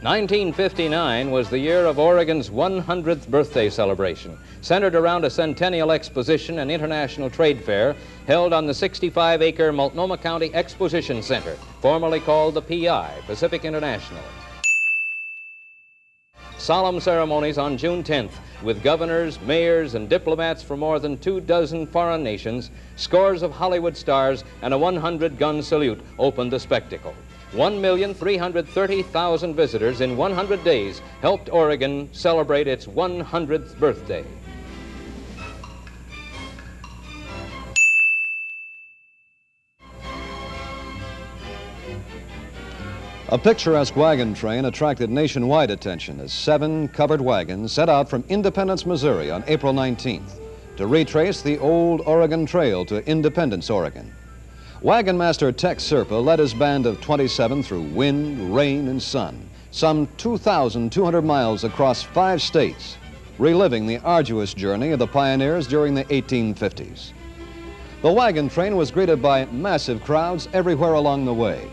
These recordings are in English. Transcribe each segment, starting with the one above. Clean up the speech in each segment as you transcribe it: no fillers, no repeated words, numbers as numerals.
1959 was the year of Oregon's 100th birthday celebration, centered around a centennial exposition and international trade fair held on the 65-acre Multnomah County Exposition Center, formerly called the PI, Pacific International. Solemn ceremonies on June 10th with governors, mayors, and diplomats from more than 24 foreign nations, scores of Hollywood stars, and a 100-gun salute opened the spectacle. 1,330,000 visitors in 100 days helped Oregon celebrate its 100th birthday. A picturesque wagon train attracted nationwide attention as 7 covered wagons set out from Independence, Missouri on April 19th to retrace the old Oregon Trail to Independence, Oregon. Wagon master Tex Serpa led his band of 27 through wind, rain, and sun, some 2,200 miles across 5 states, reliving the arduous journey of the pioneers during the 1850s. The wagon train was greeted by massive crowds everywhere along the way.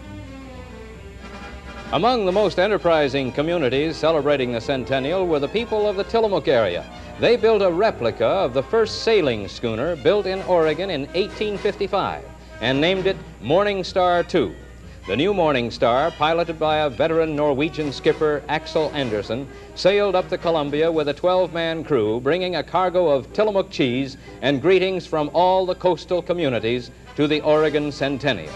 Among the most enterprising communities celebrating the centennial were the people of the Tillamook area. They built a replica of the first sailing schooner built in Oregon in 1855 and named it Morning Star II. The new Morning Star, piloted by a veteran Norwegian skipper, Axel Anderson, sailed up the Columbia with a 12-man crew, bringing a cargo of Tillamook cheese and greetings from all the coastal communities to the Oregon Centennial.